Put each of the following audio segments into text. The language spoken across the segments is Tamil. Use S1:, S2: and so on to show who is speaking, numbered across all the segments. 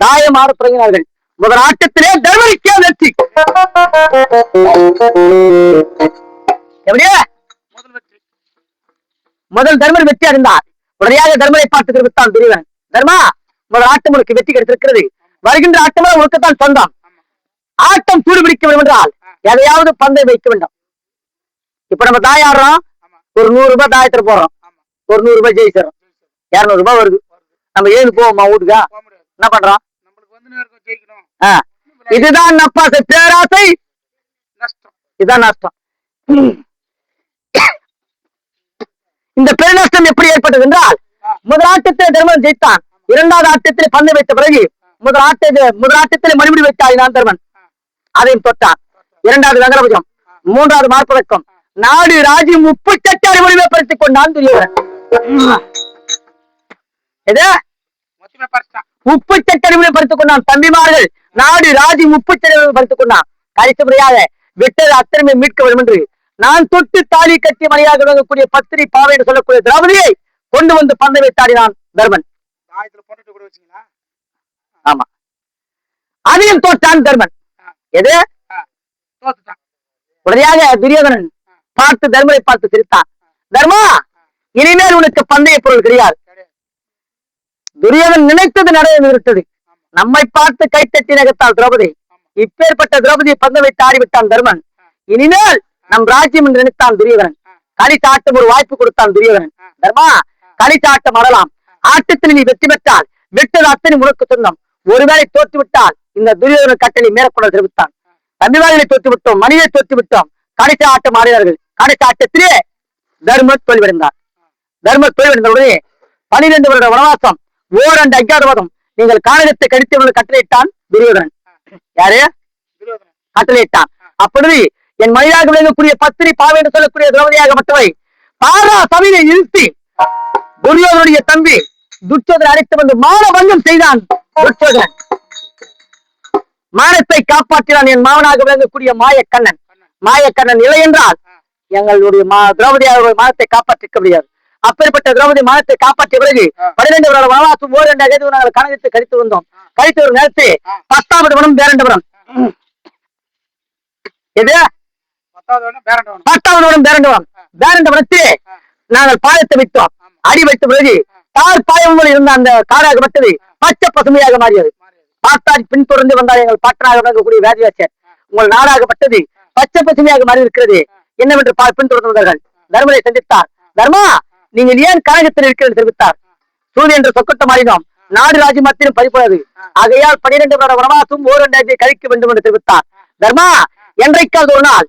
S1: காயமாற தொடங்கினார்கள். முதல் ஆட்டத்திலே தர்மனுக்கே வெற்றி. எப்படியா முதல் தர்மன் வெற்றி அடைந்தார். உடனடியாக தர்மனை பார்த்து தெரிவித்தான் துரியோதனன். தர்மா, முதல் ஆட்டம் உனக்கு வெற்றி கிடைத்திருக்கிறது. வருகின்ற ஆட்டமா உனக்குத்தான் சொந்தம். ஆட்டம் சூடுபிடிக்க வேண்டும் என்றால் எதையாவது பந்தை வைக்க வேண்டும். இப்ப நம்ம தாய் ஆடுறோம், ஒரு 100 ரூபாய் தாயத்துல போடுறோம், ஒரு 100 ரூபாய் ஜெயிச்சிடறோம், 200 ரூபாய் வருது. நம்ம ஏது போவோமா வீட்டுக்கா? என்ன பண்றோம்? இதுதான் நப்பாசை, பேராசை, இதுதான் நஷ்டம். இந்த பெருநஷ்டம் எப்படி ஏற்பட்டது என்றால், முதல் ஆட்டத்தில் தர்மன் ஜெயித்தான். இரண்டாவது ஆட்டத்தில் பந்தை வைத்த பிறகு முதல் ஆட்டத்தில் மறுபடி வைத்தாயினான் தர்மன். அதையும் தொட்டான். இரண்டாவது நகரபுஜம், மூன்றாவது மார்பதக்கம், நாடு ராஜ்யம் 38 அறிவுரிமை பறித்துக் கொண்டான் துரியோதனன். 38 அறிவுரை பறித்துக் கொண்டான். தம்பிமார்கள் நாடு ராஜ்யம் 38 அறிவுரை பறித்துக் கொண்டான். கடைசி முறையாக விட்டது அத்தனை மீட்க வேண்டும் என்று நான் தொட்டு தாலி கட்டி மணியாக விளங்கக்கூடிய பத்திரி பாவை என்று சொல்லக்கூடிய திரௌபதியை கொண்டு வந்து பந்தை வைத்தாடினான் தர்மன். ஆமா, அதையும் தோற்றான் தர்மன். எது? உடனடியாக துரியோதனன் பார்த்து தர்மனை பார்த்து சிரித்தான். தர்மா, இனிமேல் உனக்கு பந்தய பொருள் கிடையாது. துரியோதனன் நினைத்தது நடந்துவிட்டது. நம்மை பார்த்து கைத்தட்டி நகர்த்தாள் திரௌபதி. இப்பேற்பட்ட திரௌபதியை பந்த வைத்து ஆடிவிட்டான் தர்மன். இனிமேல் நம் ராஜ்யம் என்று நினைத்தான் துரியோதனன். களிச்சாட்டம் ஒரு வாய்ப்பு கொடுத்தான் துரியோதனன். தர்மா, களிச்சாட்டம் ஆடலாம். ஆட்டத்தில் நீ வெற்றி பெற்றால் விட்டது அத்தனை உனக்கு சொந்தம். ஒருவேளை தோற்று விட்டால் இந்த துரியோதன கட்டளை மேற்கொள்ள தெரிவித்தான். தம்பிவார்களை தோற்று விட்டோம், மணியை தோற்று விட்டோம். கடைசி ஆட்டம் ஆடினார்கள். கடைசி ஆட்டத்திலே தர்ம தோல்வியடைந்தார். தர்ம தோல்வியடைந்த உடனே 12 வருட வனவாசம், ஓரண்டு அஜ்ஞாதவாதம், நீங்கள் கானகத்தை கடித்தவர்கள் கட்டளையிட்டான் துரியோதனன். யாரு? கட்டளையிட்டான். அப்பொழுது என் மனிதாக விளங்கக்கூடிய பத்திரி பாவை என்று சொல்லக்கூடிய திரௌபதியாக மற்றவை பாரா சபையை நிறுத்தி துரியோதனுடைய தம்பி துச்சோதனை அழைத்து வந்து மான பங்கம் செய்தான். துச்சோதனன் மானத்தை காப்பாற்றினான். என் மாவனாக விளங்கக்கூடிய மாயக்கண்ணன். மாயக்கண்ணன் இல்லை என்றால் எங்களுடைய திரௌபதியாக மானத்தை காப்பாற்றிக்க முடியாது. அப்பேற்பட்ட திரௌபதி மானத்தை காப்பாற்றிய பிறகு 12 வருட வனவாசம், ஓரண்டு அகதி நாங்கள் கனகத்தை கழித்து வந்தோம். கழித்து ஒரு நேரத்தை 10வது வனம் பேரண்டபுரம். எது? 10வது வனம் பேரண்டபுரம். பேரண்டபுரத்தில் நாங்கள் பாயத்தை வைத்தோம். அடி வைத்த பிறகு தார் பாயங்கள் இருந்த அந்த காடாகப்பட்டது பச்சை பசுமையாக மாறியது. பார்த்தால் பின்தொடர்ந்து வந்தால் எங்கள் பாட்டனாக விளங்கக்கூடிய வேதிவாசர் உங்கள் நாடாகப்பட்டது பச்சை பசுமையாக மாறி இருக்கிறது என்னவென்று பின்தொடர்ந்து வந்தார்கள். தர்மனை சந்தித்தார். தர்மா, நீங்கள் ஏன் கனகத்தில் இருக்கிறது தெரிவித்தார். சூரிய என்று சொக்கட்ட மாறினோம். நாடு ராஜ்யம் மத்தியும் பறிப்பது. ஆகையால் 12 வருட வனவாசம், ஓரண்டு கழிக்க வேண்டும் என்று தெரிவித்தார். தர்மா, என்றைக்காவது ஒரு நாள்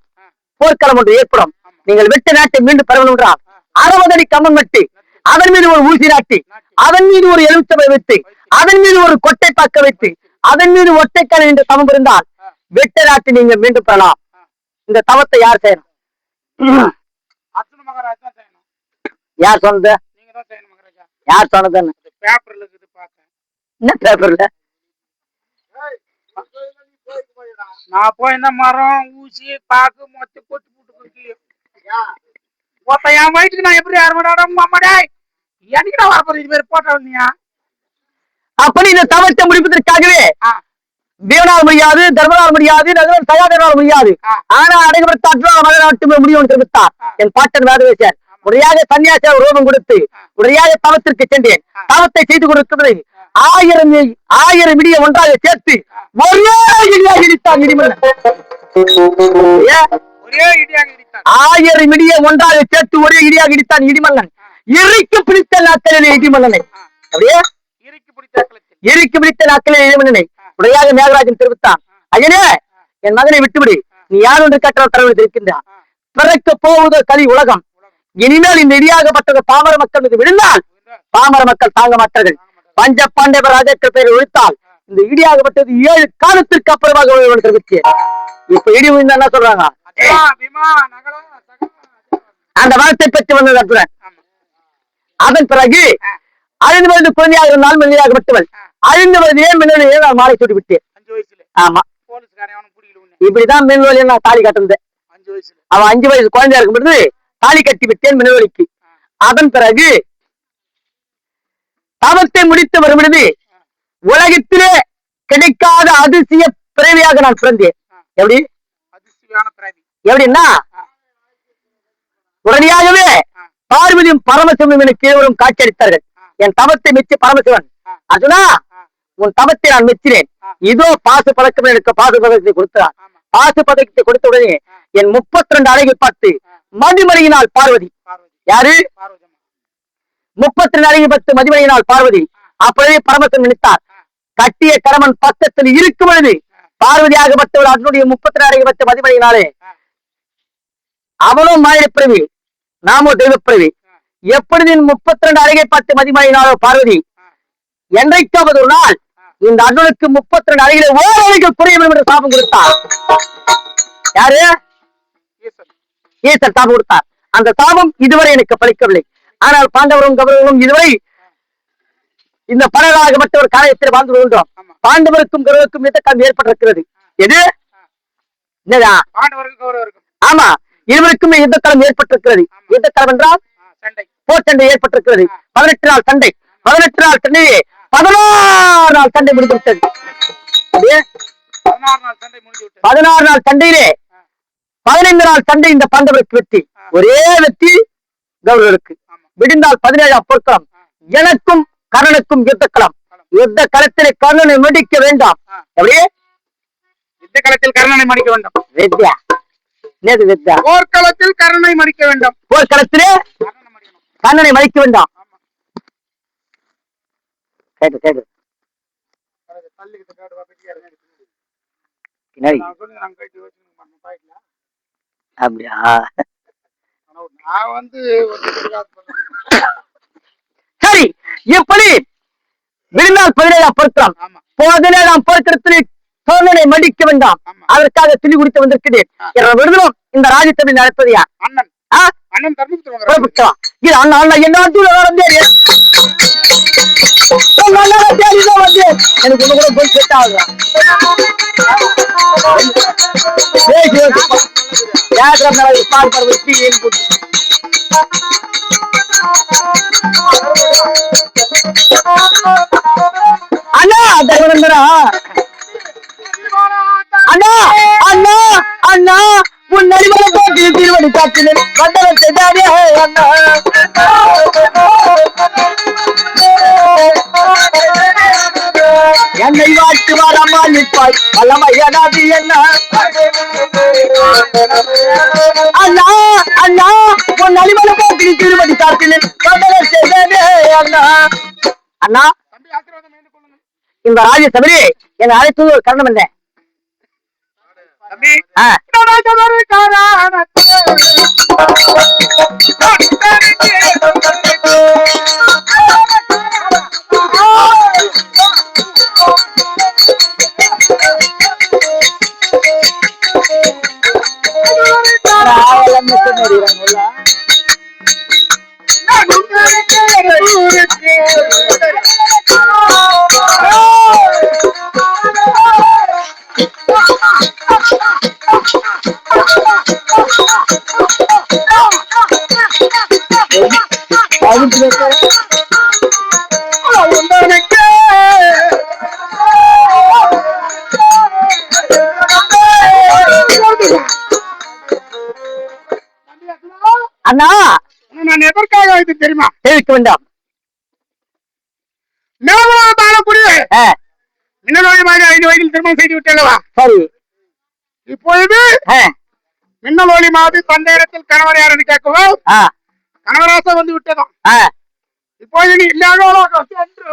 S1: போர்க்களம் ஒன்று ஏற்படும். நீங்கள் வெட்ட நாட்டை மீண்டும் பெறணும் என்றால் 60 அடி கம்பம் வெட்டி அதன் மீது ஒரு ஊசி நாட்டி அதன் மீது ஒரு எலுமிச்சை வைத்து அதன் மீது ஒரு கொட்டை பக்க வைத்து அதன் மீது ஒற்றைக்கான என்ற தவம் இருந்தால் வெட்ட நாட்டை நீங்க மீண்டும் பெறலாம். இந்த தவத்தை யார் செய்யணும்? யார் சொன்னது? யார் சொன்னதுன்னு? என்ன பேப்பர்ல?
S2: நான் போய் இந்த மரம் ஊசி பாக்கு மொத்த கொட்டு போட்டு என் வயிற்றுக்கு நான் எப்படி யாருமாடா எனக்கு நான் வரப்போறேன். இது மாதிரி போட்டா வந்தீங்க.
S1: அப்படி இந்த தவத்தை முடிப்பதற்காகவே தேவனால் முடியாது, தர்மனால் முடியாது, நகரம் சகாதனால் முடியாது. ஆனா அடைபடுத்தாற்றால் மகனாட்டுமே முடியும் தெரிவித்தார் என் பாட்டன் வேதவேசர். உடையாக சன்னியாசியார் ரோபம் கொடுத்து உடையாக தவத்திற்கு சென்றேன். தவத்தை செய்து கொடுக்கிறது 1000 விடிய ஒன்றாக சேர்த்து ஒரே இடியாக இடித்தான் இடிமன்னன். 1000 விடிய ஒன்றாக சேர்த்து ஒரே இடியாக இடித்தான் இடிமன்னன். இறுக்கி பிடித்த நாட்களிலே இடிமன்னனை. அப்படியே இறுக்கி பிடித்த நாட்களிலே இடிமன்னனை உடையாக மேகராஜன் தெரிவித்தான். ஐயனே, என் மகனை விட்டுவிடு. நீ யார் ஒன்று கற்ற தலைவர் இருக்கின்றான். பிறக்க போவதோ கலி உலகம். இனிமேல் இந்த இடியாகப்பட்டது பாமர மக்கள் மீது விழுந்தால் பாமர மக்கள் தாங்க மாட்டார்கள். பஞ்ச பாண்டவர் ராஜாக்கள் பெயர் ஒழித்தால் இந்த இடியாகப்பட்டது 7 காலத்திற்கு அப்புறமாக தெரிவிச்சு. இப்ப இடி விழுந்தா என்ன சொல்றாங்க? அந்த வார்த்தை பெற்று வந்தது அற்புதன். அதன் பிறகு 5 வயது குழந்தையாக இருந்தாலும் மெல்லியாகப்பட்டவள் 5 வயதிலே மின்னலிலே நான் மாலை சூட்டி விட்டேன். ஆமா, இப்படிதான் மின்னலியை நான் தாலி கட்டிருந்தேன். அவன் 5 வயசு குழந்தையா இருக்கும் பொழுது தாலி கட்டி விட்டேன் மின்னலிக்கு. அதன் பிறகு தவத்தை முடித்து வரும் பொழுது உலகத்திலே கிடைக்காத அதிசய பிறவியாக நான் பிறந்தேன். எப்படி
S2: அதிசயமான பிறவி
S1: எப்படின்னா உடனடியாகவே பார்வதியும் பரமசிவனும் எனக்கு இருவரும் காட்சியளித்தார்கள். என் தவத்தை மெச்சி பரமசிவன், அர்ஜுனா உன் தவத்தை நான் மெச்சினேன், இதோ பாசு பதக்கம் எனக்கு பாசு பதக்கத்தை கொடுத்தார். பாசு பதக்கத்தை கொடுத்த உடனே என் 32 அழகை பார்த்து மதிமலையினால் பார்வதி, யாரு 32 அழகை பார்த்து மதிமலையினால் பார்வதி. அப்பொழுதே பரமசிவன் நினைத்தார், கட்டிய கணவன் பக்கத்தில் இருக்கும் பொழுது பார்வதியாகப்பட்டவர் அதனுடைய 32 அழகை பார்த்து மதிமலையினாலே அவனும் மாநில பிறவி, நாமோ தெய்வப்பிறவி. எப்பொழுது 32 அழகை பார்த்து மதிமலையினாலோ பார்வதி, என்றைக்காவது ஒரு நாள் இந்த அர்ஜுனுக்கு 32 அழகிலே ஓர் அழகு குறைய வேண்டும் என்று சாபம் கொடுத்தார். யாரு? ஈசன் சாபம் கொடுத்தார். அந்த சாபம் இதுவரை எனக்கு பலிக்கவில்லை. ஆனால் பாண்டவரும் கௌரவரும் இதுவரை இந்த படலாகப்பட்ட காரியத்தில் வாழ்ந்து வருகின்றோம். பாண்டவருக்கும் கௌரவருக்கும் யுத்தக்காலம் ஏற்பட்டிருக்கிறது. எது? ஆமா, இருவருக்கும் யுத்தக்காலம் ஏற்பட்டிருக்கிறது. யுத்தக்காலம் என்றால் போர்ச்சண்டை ஏற்பட்டிருக்கிறது. 18 நாள் சண்டை. 18 நாள் சண்டையே 16 நாள் சண்டை முடிந்துவிட்டது. 16 நாள் சண்டையிலே 15 நாள் சண்டை இந்த பாண்டவருக்கு வெற்றி. ஒரே வெற்றி கௌரவருக்கு. விடிந்தால் 17ஆம் போர்க்களம். எனக்கும் கர்ணனுக்கும் யுத்தக்களம். யுத்த களத்திலே கர்ணனை மடிக்க வேண்டாம். எப்படி?
S2: யுத்த களத்தில் கர்ணனை மடிக்க வேண்டும்.
S1: வித்யா நேது வித்யா.
S2: போர்க்களத்தில் கர்ணனை மடிக்க வேண்டும்.
S1: போர்க்களத்திலே கர்ணனை மடிக்க வேண்டாம். கேட்டு கேட்டு அப்படியா? சரி, எப்படி விருந்தால் 17ஆம் பொருத்தம் 17ஆம் பொருத்தத்தில் சோழனை மடிக்க வேண்டாம். அதற்காக துணி குடித்து வந்திருக்கிறேன். விருதும் இந்த ராஜ்யத்தை நடப்பது யார்?
S2: அண்ணன். அண்ணன்
S1: இது அண்ணா அண்ணா என்ன எனக்கு ஒண்ணு கூட போய் செட் ஆகுது. அண்ணா தர்மநந்தனா, அண்ணா அண்ணா அண்ணா உன் நடிமல போட்டு திருவடி காட்டினேன் வந்தவன் செய்தாரே அண்ணா. என்னை வாட்டு வாரம்மா நிற்பாய் வல்லமையனாதி என்ன. அண்ணா அண்ணா உன் நடிமல போட்டு திருவடி காட்டினேன் வந்தவன் செய்தாரே அண்ணா. அண்ணா, இந்த ராஜ்யசபையே என்னை அழைத்தது ஒரு காரணம் என்ன? அண்ணா,
S2: நான் எதற்காக இது தெரியுமா?
S1: தெரிவிக்க வேண்டாம்.
S2: மின்னலோடி மாதிரி 5 வயதில் திருமணம் செய்து விட்டேன்.
S1: சரி,
S2: இப்பொழுது மின்னலோடி மாதிரி தந்தையிடத்தில் கணவர் யார் என்று கேட்கவும் கணவராச வந்து விட்டதாம். இப்போது நீ இல்லாத சென்று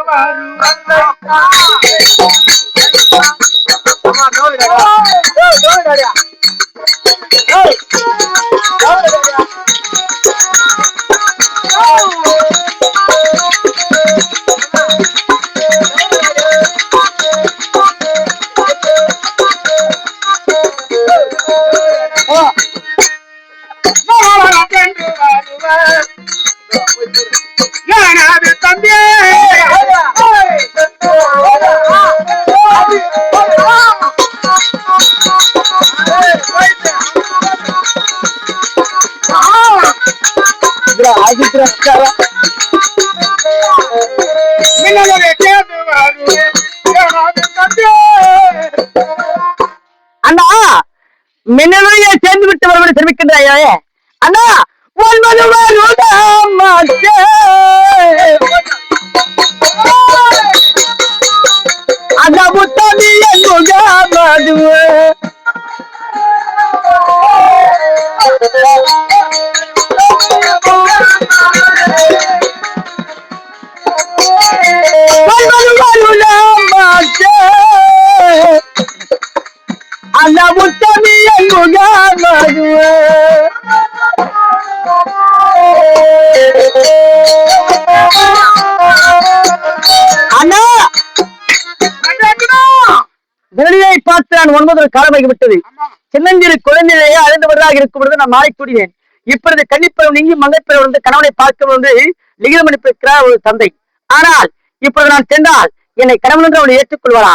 S2: தம்பி
S1: மின்னலையே சேர்ந்து விட்டு வருவது தெரிவிக்கின்றாயே அண்ணா ஒன்பது அந்த முத்தமிழ் முகமது அந்த முத்தமிழ் முகமது அண்ணா வெளியை பார்த்து நான் 9 காலமாகி விட்டது. சின்னஞ்சிறு குழந்தையிலேயே அழிந்தவர்களாக இருக்கும் பொழுது நான் மாறிக்கூடியேன். இப்பொழுது கன்னிப்பருவம் நீங்கி மங்கைப்பருவம் வந்து கணவனை பார்க்க வந்து லிகிதம் அனுப்பியிருக்கிறார் ஒரு தந்தை. ஆனால் இப்பொழுது நான் சென்றால் என்னை கணவன் என்று அவனை ஏற்றுக்கொள்வாரா?